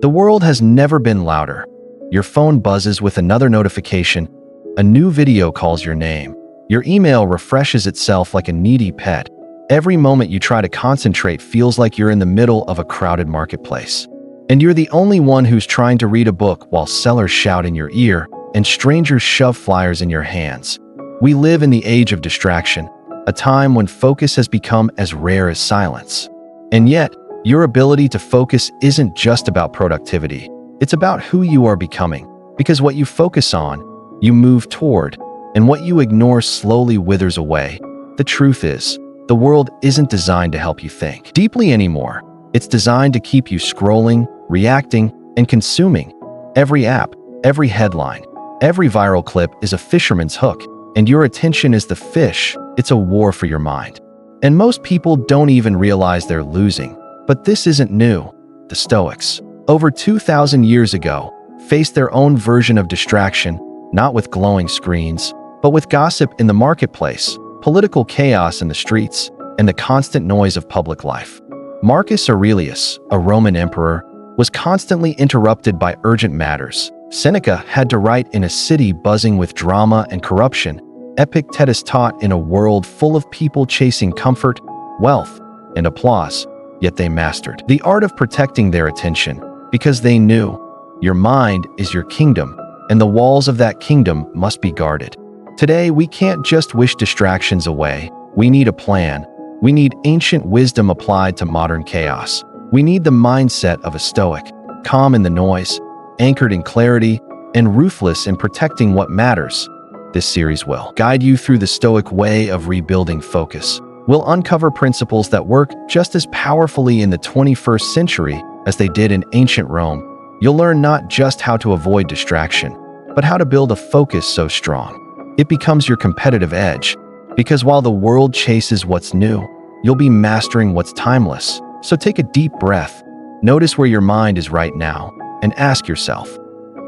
The world has never been louder. Your phone buzzes with another notification. A new video calls your name. Your email refreshes itself like a needy pet. Every moment you try to concentrate feels like you're in the middle of a crowded marketplace. And you're the only one who's trying to read a book while sellers shout in your ear and strangers shove flyers in your hands. We live in the age of distraction, a time when focus has become as rare as silence. And yet, your ability to focus isn't just about productivity. It's about who you are becoming, because what you focus on, you move toward, and what you ignore slowly withers away. The truth is, the world isn't designed to help you think deeply anymore. It's designed to keep you scrolling, reacting, and consuming. Every app, every headline, every viral clip is a fisherman's hook, and your attention is the fish. It's a war for your mind. And most people don't even realize they're losing. But this isn't new. The Stoics, over 2,000 years ago, faced their own version of distraction, not with glowing screens, but with gossip in the marketplace, political chaos in the streets, and the constant noise of public life. Marcus Aurelius, a Roman emperor, was constantly interrupted by urgent matters. Seneca had to write in a city buzzing with drama and corruption. Epictetus taught in a world full of people chasing comfort, wealth, and applause. Yet they mastered the art of protecting their attention because they knew your mind is your kingdom, and the walls of that kingdom must be guarded. Today, we can't just wish distractions away. We need a plan. We need ancient wisdom applied to modern chaos. We need the mindset of a Stoic, calm in the noise, anchored in clarity, and ruthless in protecting what matters. This series will guide you through the Stoic way of rebuilding focus. We'll uncover principles that work just as powerfully in the 21st century as they did in ancient Rome. You'll learn not just how to avoid distraction, but how to build a focus so strong it becomes your competitive edge. Because while the world chases what's new, you'll be mastering what's timeless. So take a deep breath, notice where your mind is right now, and ask yourself,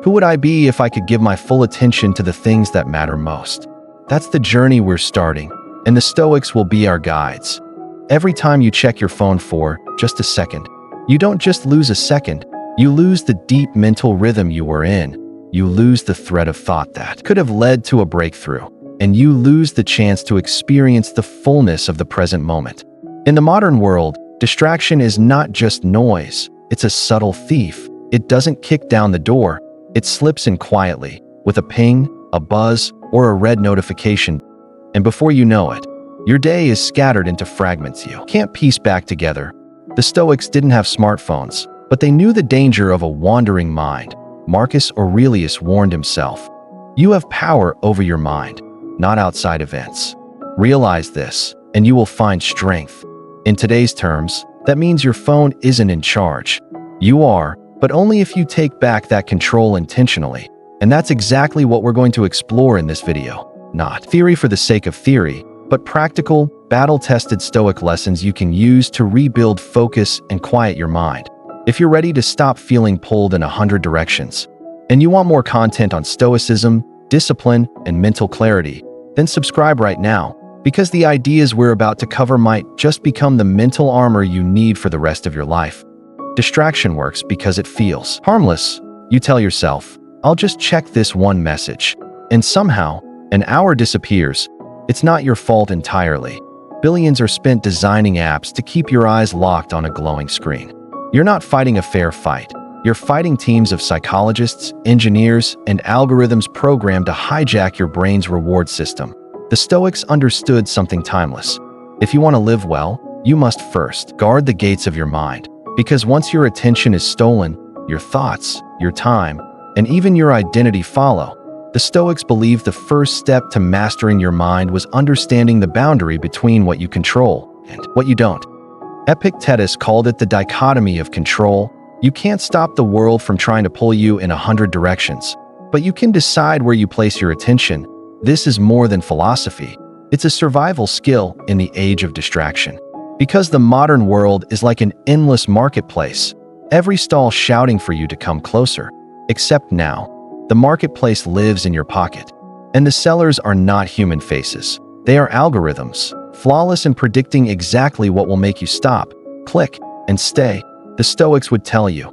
who would I be if I could give my full attention to the things that matter most? That's the journey we're starting, and the Stoics will be our guides. Every time you check your phone for just a second, you don't just lose a second, you lose the deep mental rhythm you were in. You lose the thread of thought that could have led to a breakthrough, and you lose the chance to experience the fullness of the present moment. In the modern world, distraction is not just noise, it's a subtle thief. It doesn't kick down the door, it slips in quietly, with a ping, a buzz, or a red notification. And before you know it, your day is scattered into fragments you can't piece back together. The Stoics didn't have smartphones, but they knew the danger of a wandering mind. Marcus Aurelius warned himself, "You have power over your mind, not outside events. Realize this, and you will find strength." In today's terms, that means your phone isn't in charge. You are, but only if you take back that control intentionally. And that's exactly what we're going to explore in this video. Not theory for the sake of theory, but practical, battle-tested Stoic lessons you can use to rebuild focus and quiet your mind. If you're ready to stop feeling pulled in 100 directions, and you want more content on Stoicism, discipline, and mental clarity, then subscribe right now, because the ideas we're about to cover might just become the mental armor you need for the rest of your life. Distraction works because it feels harmless. You tell yourself, "I'll just check this one message," and somehow, an hour disappears. It's not your fault entirely. Billions are spent designing apps to keep your eyes locked on a glowing screen. You're not fighting a fair fight. You're fighting teams of psychologists, engineers, and algorithms programmed to hijack your brain's reward system. The Stoics understood something timeless. If you want to live well, you must first guard the gates of your mind. Because once your attention is stolen, your thoughts, your time, and even your identity follow. The Stoics believed the first step to mastering your mind was understanding the boundary between what you control and what you don't. Epictetus called it the dichotomy of control. You can't stop the world from trying to pull you in 100 directions, but you can decide where you place your attention. This is more than philosophy. It's a survival skill in the age of distraction. Because the modern world is like an endless marketplace, every stall shouting for you to come closer. Except now, the marketplace lives in your pocket. And the sellers are not human faces. They are algorithms, flawless in predicting exactly what will make you stop, click, and stay. The Stoics would tell you,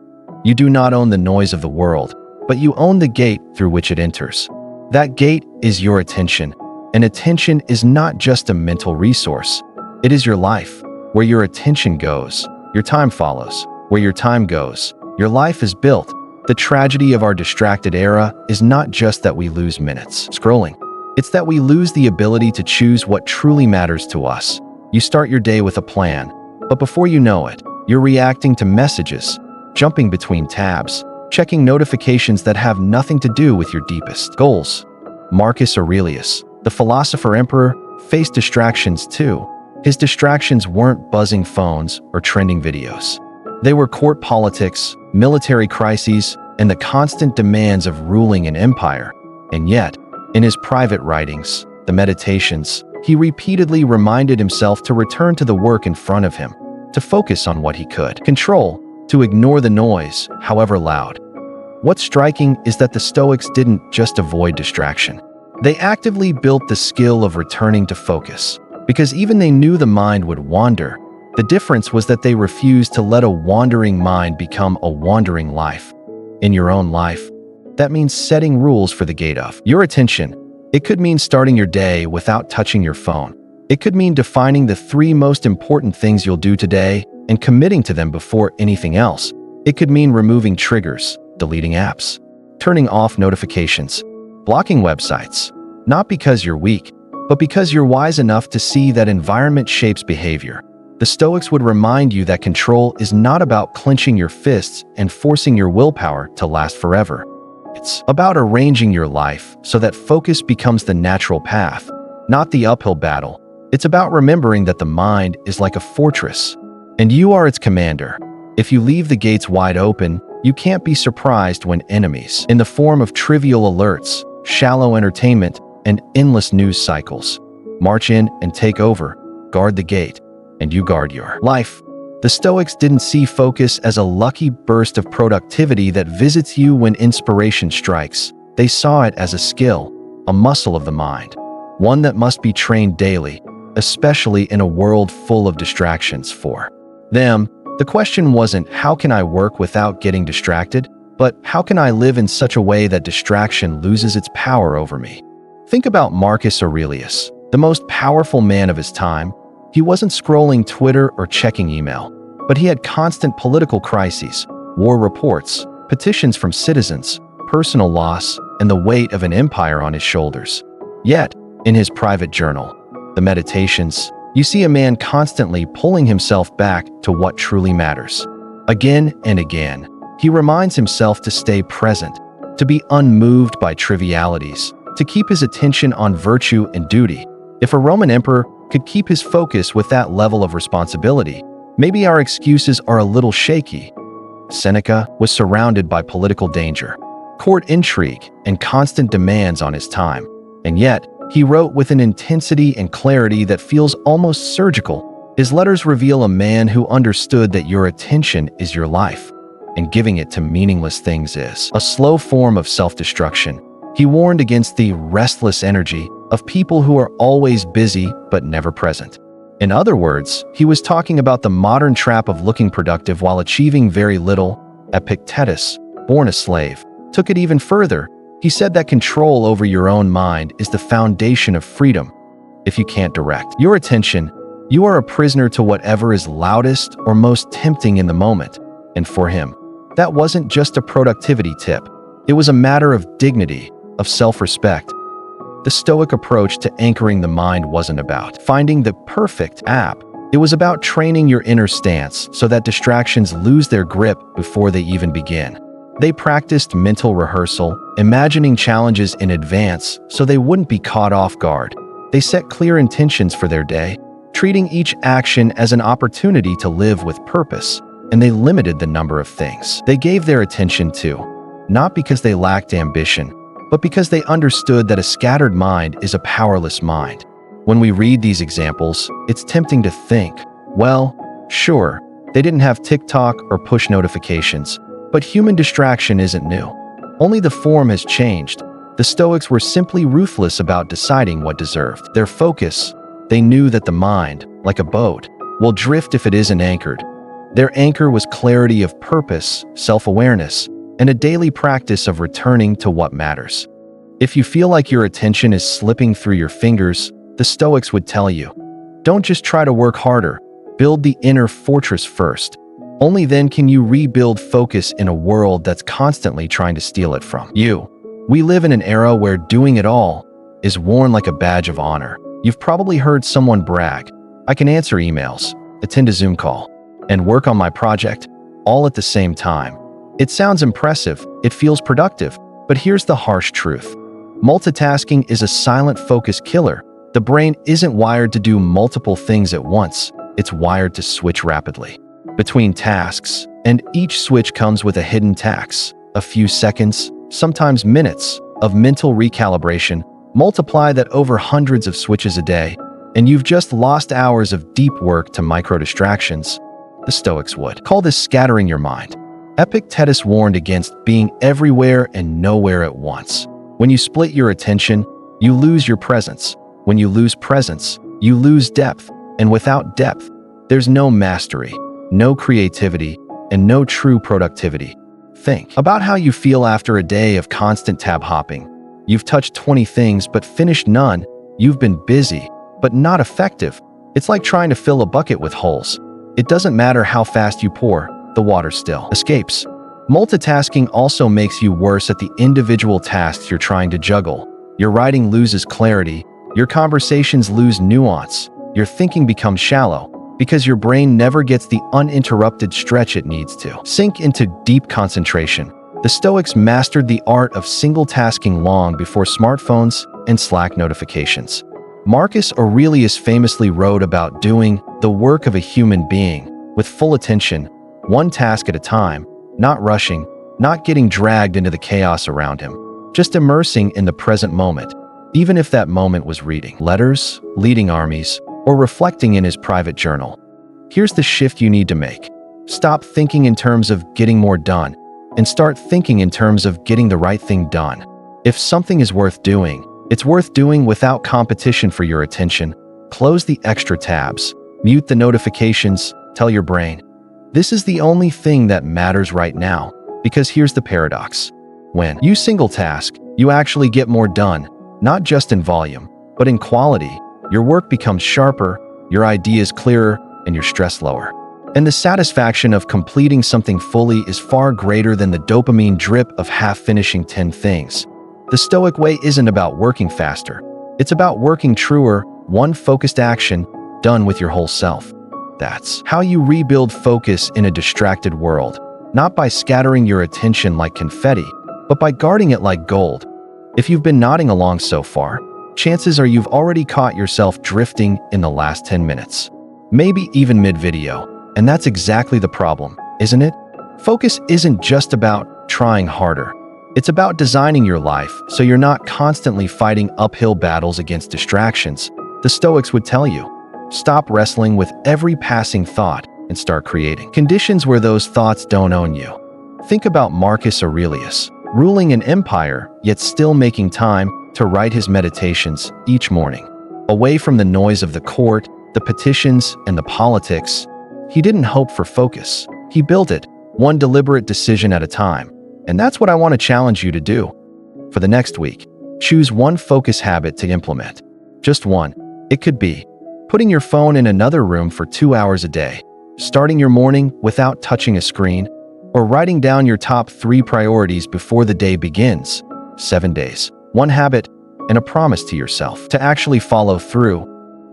You do not own the noise of the world, but you own the gate through which it enters. That gate is your attention, and attention is not just a mental resource. It is your life. Where your attention goes, your time follows. Where your time goes, your life is built. The tragedy of our distracted era is not just that we lose minutes scrolling. It's that we lose the ability to choose what truly matters to us. You start your day with a plan, but before you know it, you're reacting to messages, jumping between tabs, checking notifications that have nothing to do with your deepest goals. Marcus Aurelius, the philosopher emperor, faced distractions too. His distractions weren't buzzing phones or trending videos. They were court politics, military crises, and the constant demands of ruling an empire. And yet, in his private writings, the Meditations, he repeatedly reminded himself to return to the work in front of him, to focus on what he could control, to ignore the noise, however loud. What's striking is that the Stoics didn't just avoid distraction. They actively built the skill of returning to focus, because even they knew the mind would wander. The difference was that they refused to let a wandering mind become a wandering life. In your own life, that means setting rules for the gate of your attention. It could mean starting your day without touching your phone. It could mean defining the 3 most important things you'll do today and committing to them before anything else. It could mean removing triggers, deleting apps, turning off notifications, blocking websites, not because you're weak, but because you're wise enough to see that environment shapes behavior. The Stoics would remind you that control is not about clenching your fists and forcing your willpower to last forever. It's about arranging your life so that focus becomes the natural path, not the uphill battle. It's about remembering that the mind is like a fortress, and you are its commander. If you leave the gates wide open, you can't be surprised when enemies, in the form of trivial alerts, shallow entertainment, and endless news cycles, march in and take over. Guard the gate, and you guard your life. The Stoics didn't see focus as a lucky burst of productivity that visits you when inspiration strikes. They saw it as a skill, a muscle of the mind, one that must be trained daily, especially in a world full of distractions. For them, the question wasn't, how can I work without getting distracted, but how can I live in such a way that distraction loses its power over me? Think about Marcus Aurelius, the most powerful man of his time. He wasn't scrolling Twitter or checking email, but he had constant political crises, war reports, petitions from citizens, personal loss, and the weight of an empire on his shoulders. Yet, in his private journal, the Meditations, you see a man constantly pulling himself back to what truly matters. Again and again, he reminds himself to stay present, to be unmoved by trivialities, to keep his attention on virtue and duty. If a Roman emperor could keep his focus with that level of responsibility, maybe our excuses are a little shaky. Seneca was surrounded by political danger, court intrigue, and constant demands on his time. And yet, he wrote with an intensity and clarity that feels almost surgical. His letters reveal a man who understood that your attention is your life, and giving it to meaningless things is a slow form of self-destruction. He warned against the restless energy of people who are always busy but never present. In other words, he was talking about the modern trap of looking productive while achieving very little. Epictetus, born a slave, took it even further. He said that control over your own mind is the foundation of freedom. If you can't direct your attention, you are a prisoner to whatever is loudest or most tempting in the moment. And for him, that wasn't just a productivity tip. It was a matter of dignity, of self-respect. The Stoic approach to anchoring the mind wasn't about finding the perfect app. It was about training your inner stance so that distractions lose their grip before they even begin. They practiced mental rehearsal, imagining challenges in advance so they wouldn't be caught off guard. They set clear intentions for their day, treating each action as an opportunity to live with purpose, and they limited the number of things they gave their attention to, not because they lacked ambition, but because they understood that a scattered mind is a powerless mind. When we read these examples, it's tempting to think, well, sure, they didn't have TikTok or push notifications, but human distraction isn't new. Only the form has changed. The Stoics were simply ruthless about deciding what deserved their focus. They knew that the mind, like a boat, will drift if it isn't anchored. Their anchor was clarity of purpose, self-awareness, and a daily practice of returning to what matters. If you feel like your attention is slipping through your fingers, the Stoics would tell you, don't just try to work harder, build the inner fortress first. Only then can you rebuild focus in a world that's constantly trying to steal it from you. We live in an era where doing it all is worn like a badge of honor. You've probably heard someone brag, I can answer emails, attend a Zoom call, and work on my project, all at the same time. It sounds impressive, it feels productive, but here's the harsh truth. Multitasking is a silent focus killer. The brain isn't wired to do multiple things at once, it's wired to switch rapidly between tasks, and each switch comes with a hidden tax. A few seconds, sometimes minutes, of mental recalibration. Multiply that over hundreds of switches a day, and you've just lost hours of deep work to micro-distractions. The Stoics would call this scattering your mind. Epictetus warned against being everywhere and nowhere at once. When you split your attention, you lose your presence. When you lose presence, you lose depth. And without depth, there's no mastery, no creativity, and no true productivity. Think about how you feel after a day of constant tab hopping. You've touched 20 things but finished none. You've been busy, but not effective. It's like trying to fill a bucket with holes. It doesn't matter how fast you pour, the water still escapes. Multitasking also makes you worse at the individual tasks you're trying to juggle. Your writing loses clarity, your conversations lose nuance, your thinking becomes shallow, because your brain never gets the uninterrupted stretch it needs to sink into deep concentration. The Stoics mastered the art of single-tasking long before smartphones and Slack notifications. Marcus Aurelius famously wrote about doing the work of a human being with full attention, one task at a time, not rushing, not getting dragged into the chaos around him, just immersing in the present moment, even if that moment was reading letters, leading armies, or reflecting in his private journal. Here's the shift you need to make. Stop thinking in terms of getting more done, and start thinking in terms of getting the right thing done. If something is worth doing, it's worth doing without competition for your attention. Close the extra tabs, mute the notifications, tell your brain, this is the only thing that matters right now. Because here's the paradox. When you single task, you actually get more done, not just in volume, but in quality. Your work becomes sharper, your ideas clearer, and your stress lower. And the satisfaction of completing something fully is far greater than the dopamine drip of half-finishing 10 things. The Stoic way isn't about working faster. It's about working truer, one focused action, done with your whole self. That's how you rebuild focus in a distracted world, not by scattering your attention like confetti, but by guarding it like gold. If you've been nodding along so far, chances are you've already caught yourself drifting in the last 10 minutes. Maybe even mid-video. And that's exactly the problem, isn't it? Focus isn't just about trying harder. It's about designing your life so you're not constantly fighting uphill battles against distractions. The Stoics would tell you, stop wrestling with every passing thought and start creating conditions where those thoughts don't own you. Think about Marcus Aurelius, ruling an empire, yet still making time to write his meditations each morning. Away from the noise of the court, the petitions, and the politics, he didn't hope for focus. He built it, one deliberate decision at a time. And that's what I want to challenge you to do. For the next week, choose one focus habit to implement. Just one. It could be putting your phone in another room for 2 hours a day, starting your morning without touching a screen, or writing down your top 3 priorities before the day begins. 7 days. One habit, and a promise to yourself to actually follow through.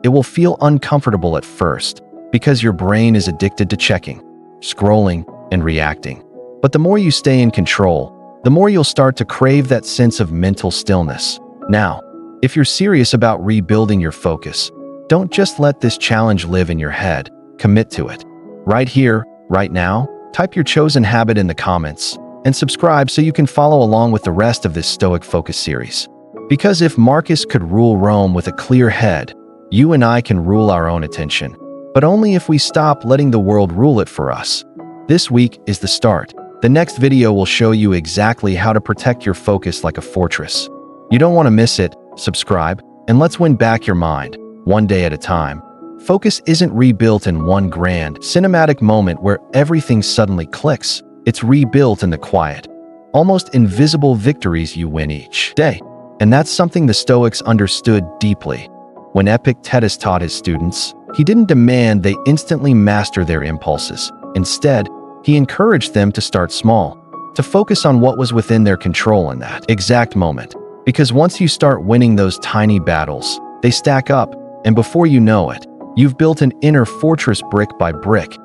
It will feel uncomfortable at first because your brain is addicted to checking, scrolling, and reacting. But the more you stay in control, the more you'll start to crave that sense of mental stillness. Now, if you're serious about rebuilding your focus, don't just let this challenge live in your head. Commit to it. Right here, right now, type your chosen habit in the comments and subscribe so you can follow along with the rest of this Stoic Focus series. Because if Marcus could rule Rome with a clear head, you and I can rule our own attention, but only if we stop letting the world rule it for us. This week is the start. The next video will show you exactly how to protect your focus like a fortress. You don't want to miss it. Subscribe, and let's win back your mind, one day at a time. Focus isn't rebuilt in one grand, cinematic moment where everything suddenly clicks. It's rebuilt in the quiet, almost invisible victories you win each day. And that's something the Stoics understood deeply. When Epictetus taught his students, he didn't demand they instantly master their impulses. Instead, he encouraged them to start small, to focus on what was within their control in that exact moment. Because once you start winning those tiny battles, they stack up, and before you know it, you've built an inner fortress brick by brick.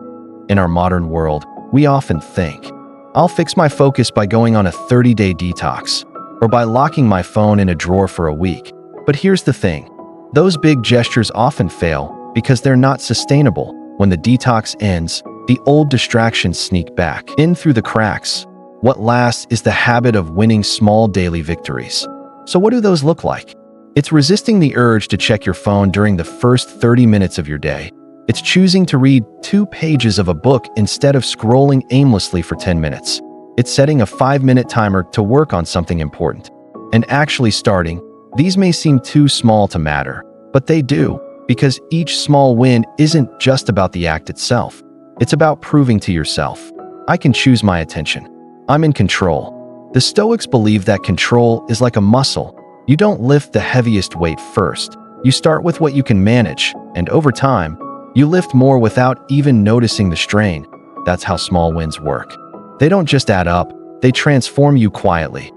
In our modern world, we often think, I'll fix my focus by going on a 30-day detox, or by locking my phone in a drawer for a week. But here's the thing, those big gestures often fail because they're not sustainable. When the detox ends, the old distractions sneak back in through the cracks. What lasts is the habit of winning small daily victories. So what do those look like? It's resisting the urge to check your phone during the first 30 minutes of your day. It's choosing to read 2 pages of a book instead of scrolling aimlessly for 10 minutes. It's setting a 5-minute timer to work on something important. And actually starting. These may seem too small to matter, but they do, because each small win isn't just about the act itself. It's about proving to yourself, I can choose my attention. I'm in control. The Stoics believe that control is like a muscle. You don't lift the heaviest weight first. You start with what you can manage, and over time, you lift more without even noticing the strain. That's how small wins work. They don't just add up, they transform you quietly.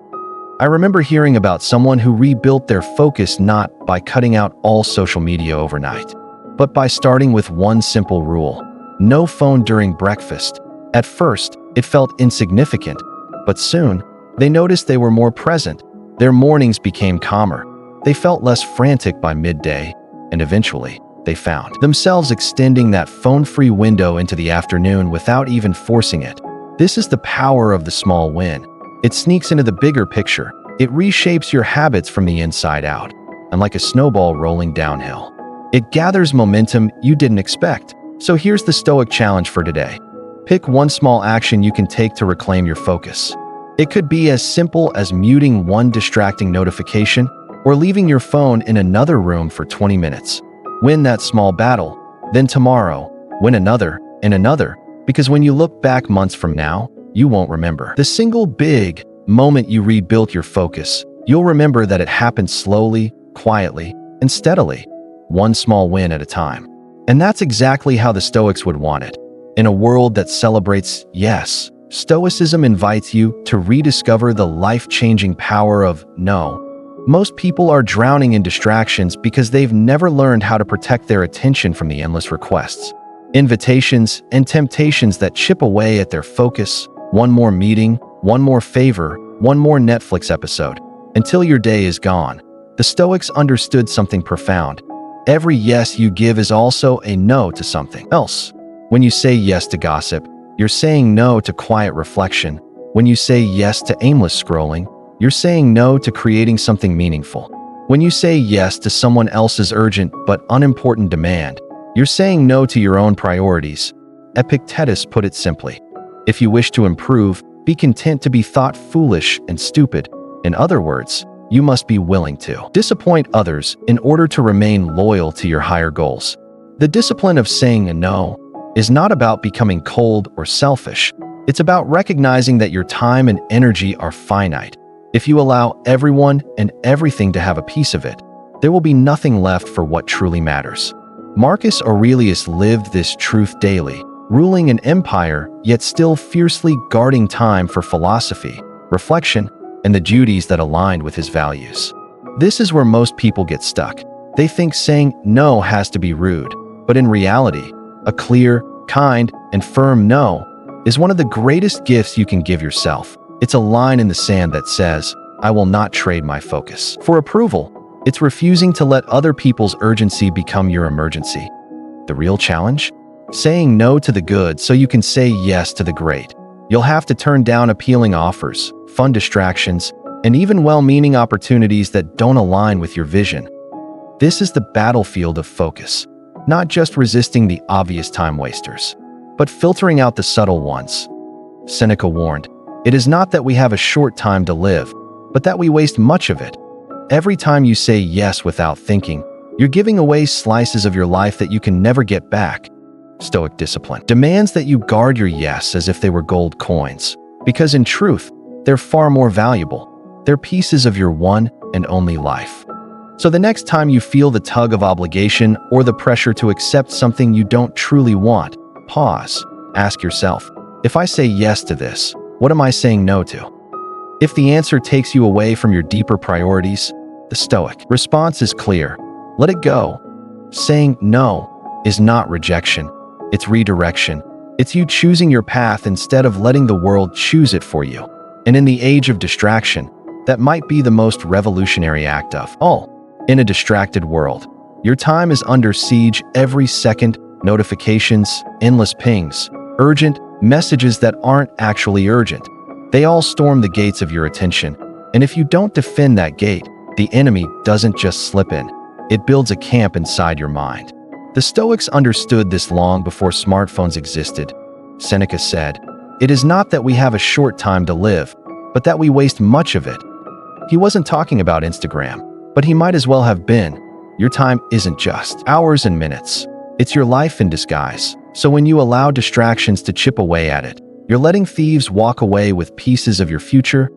I remember hearing about someone who rebuilt their focus not by cutting out all social media overnight, but by starting with one simple rule: no phone during breakfast. At first, it felt insignificant, but soon, they noticed they were more present. Their mornings became calmer. They felt less frantic by midday, and eventually, they found themselves extending that phone-free window into the afternoon without even forcing it. This is the power of the small win. It sneaks into the bigger picture. It reshapes your habits from the inside out, and like a snowball rolling downhill, it gathers momentum you didn't expect. So here's the Stoic challenge for today. Pick one small action you can take to reclaim your focus. It could be as simple as muting one distracting notification or leaving your phone in another room for 20 minutes. Win that small battle, then tomorrow, win another and another, because when you look back months from now, you won't remember the single big moment you rebuilt your focus. You'll remember that it happened slowly, quietly, and steadily, one small win at a time. And that's exactly how the Stoics would want it. In a world that celebrates yes, Stoicism invites you to rediscover the life-changing power of no. Most people are drowning in distractions because they've never learned how to protect their attention from the endless requests, invitations, and temptations that chip away at their focus. One more meeting, one more favor, one more Netflix episode, until your day is gone. The Stoics understood something profound. Every yes you give is also a no to something else. When you say yes to gossip, you're saying no to quiet reflection. When you say yes to aimless scrolling, you're saying no to creating something meaningful. When you say yes to someone else's urgent but unimportant demand, you're saying no to your own priorities. Epictetus put it simply: if you wish to improve, be content to be thought foolish and stupid. In other words, you must be willing to disappoint others in order to remain loyal to your higher goals. The discipline of saying a no is not about becoming cold or selfish. It's about recognizing that your time and energy are finite. If you allow everyone and everything to have a piece of it, there will be nothing left for what truly matters. Marcus Aurelius lived this truth daily, ruling an empire, yet still fiercely guarding time for philosophy, reflection, and the duties that aligned with his values. This is where most people get stuck. They think saying no has to be rude, but in reality, a clear, kind, and firm no is one of the greatest gifts you can give yourself. It's a line in the sand that says, I will not trade my focus for approval. It's refusing to let other people's urgency become your emergency. The real challenge? Saying no to the good so you can say yes to the great. You'll have to turn down appealing offers, fun distractions, and even well-meaning opportunities that don't align with your vision. This is the battlefield of focus. Not just resisting the obvious time wasters, but filtering out the subtle ones. Seneca warned, it is not that we have a short time to live, but that we waste much of it. Every time you say yes without thinking, You're giving away slices of your life that you can never get back. Stoic discipline demands that you guard your yes as if they were gold coins, because in truth, they're far more valuable. They're pieces of your one and only life. So the next time you feel the tug of obligation or the pressure to accept something you don't truly want, pause. Ask yourself, if I say yes to this, what am I saying no to? If the answer takes you away from your deeper priorities, the Stoic response is clear. Let it go. Saying no is not rejection. It's redirection. It's you choosing your path instead of letting the world choose it for you. And in the age of distraction, that might be the most revolutionary act of all. In a distracted world, your time is under siege every second. Notifications, endless pings, urgent messages that aren't actually urgent. They all storm the gates of your attention. And if you don't defend that gate, the enemy doesn't just slip in. It builds a camp inside your mind. The Stoics understood this long before smartphones existed. Seneca said, "It is not that we have a short time to live, but that we waste much of it." He wasn't talking about Instagram, but he might as well have been. Your time isn't just hours and minutes. It's your life in disguise. So when you allow distractions to chip away at it, you're letting thieves walk away with pieces of your future.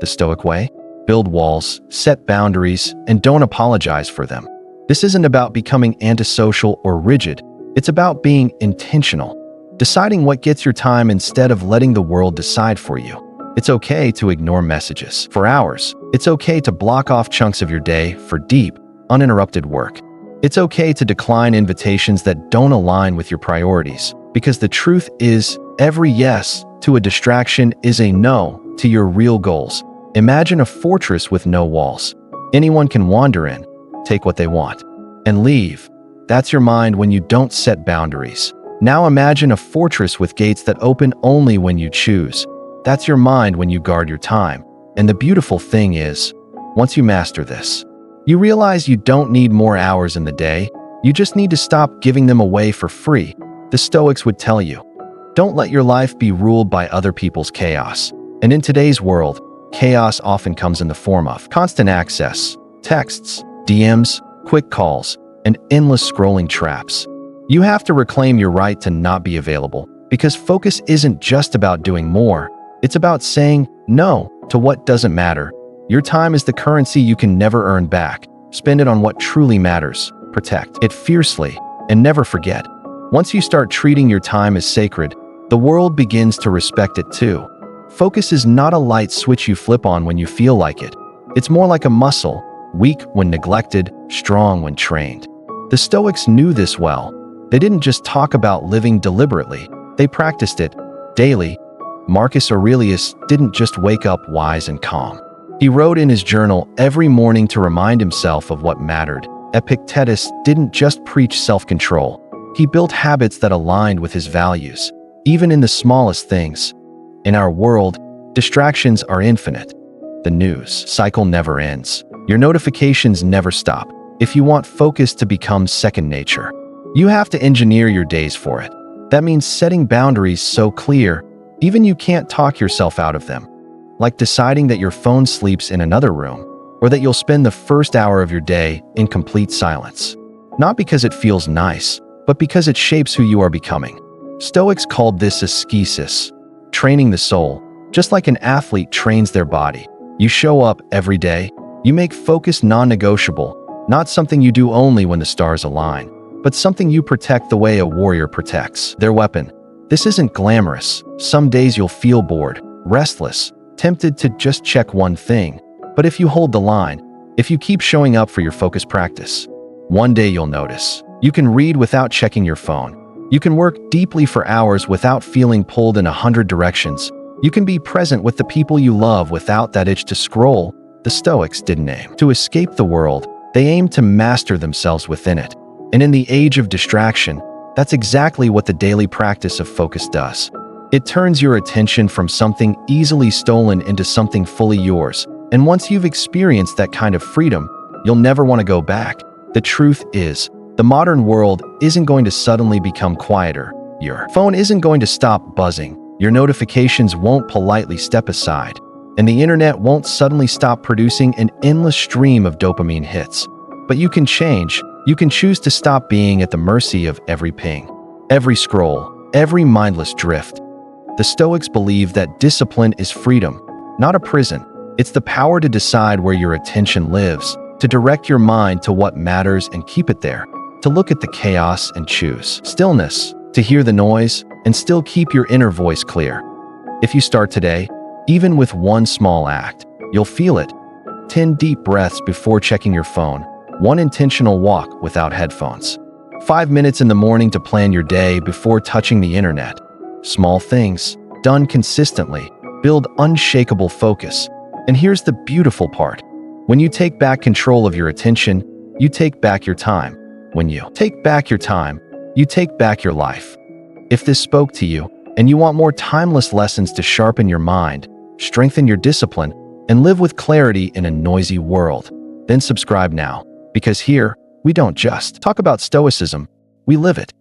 The Stoic way? Build walls, set boundaries, and don't apologize for them. This isn't about becoming antisocial or rigid. It's about being intentional, deciding what gets your time instead of letting the world decide for you. It's okay to ignore messages for hours. It's okay to block off chunks of your day for deep, uninterrupted work. It's okay to decline invitations that don't align with your priorities, because the truth is, every yes to a distraction is a no to your real goals. Imagine a fortress with no walls. Anyone can wander in, take what they want, and leave. That's your mind when you don't set boundaries. Now imagine a fortress with gates that open only when you choose. That's your mind when you guard your time. And the beautiful thing is, once you master this, you realize you don't need more hours in the day. You just need to stop giving them away for free. The Stoics would tell you, don't let your life be ruled by other people's chaos. And in today's world, chaos often comes in the form of constant access, texts, DMs, quick calls, and endless scrolling traps. You have to reclaim your right to not be available, because focus isn't just about doing more. It's about saying no to what doesn't matter. Your time is the currency you can never earn back. Spend it on what truly matters. Protect it fiercely, and never forget. Once you start treating your time as sacred, the world begins to respect it too. Focus is not a light switch you flip on when you feel like it. It's more like a muscle, weak when neglected, strong when trained. The Stoics knew this well. They didn't just talk about living deliberately. They practiced it daily. Marcus Aurelius didn't just wake up wise and calm. He wrote in his journal every morning to remind himself of what mattered. Epictetus didn't just preach self-control. He built habits that aligned with his values, even in the smallest things. In our world, distractions are infinite. The news cycle never ends. Your notifications never stop. If you want focus to become second nature, you have to engineer your days for it. That means setting boundaries so clear, even you can't talk yourself out of them. Like deciding that your phone sleeps in another room, or that you'll spend the first hour of your day in complete silence. Not because it feels nice, but because it shapes who you are becoming. Stoics called this ascesis, training the soul, just like an athlete trains their body. You show up every day. You make focus non-negotiable, not something you do only when the stars align, but something you protect the way a warrior protects their weapon. This isn't glamorous. Some days you'll feel bored, restless, tempted to just check one thing. But if you hold the line, if you keep showing up for your focus practice, one day you'll notice. You can read without checking your phone. You can work deeply for hours without feeling pulled in 100 directions. You can be present with the people you love without that itch to scroll. The Stoics didn't aim to escape the world. They aimed to master themselves within it. And in the age of distraction, that's exactly what the daily practice of focus does. It turns your attention from something easily stolen into something fully yours. And once you've experienced that kind of freedom, you'll never want to go back. The truth is, the modern world isn't going to suddenly become quieter. Your phone isn't going to stop buzzing. Your notifications won't politely step aside. And the internet won't suddenly stop producing an endless stream of dopamine hits. But you can change. You can choose to stop being at the mercy of every ping, every scroll, every mindless drift. The Stoics believe that discipline is freedom, not a prison. It's the power to decide where your attention lives, to direct your mind to what matters and keep it there, to look at the chaos and choose stillness, to hear the noise and still keep your inner voice clear. If you start today, even with one small act, you'll feel it. 10 deep breaths before checking your phone, 1 intentional walk without headphones, 5 minutes in the morning to plan your day before touching the internet. Small things, done consistently, build unshakable focus. And here's the beautiful part. When you take back control of your attention, you take back your time. When you take back your time, you take back your life. If this spoke to you, and you want more timeless lessons to sharpen your mind, strengthen your discipline, and live with clarity in a noisy world, then subscribe now. Because here, we don't just talk about Stoicism, we live it.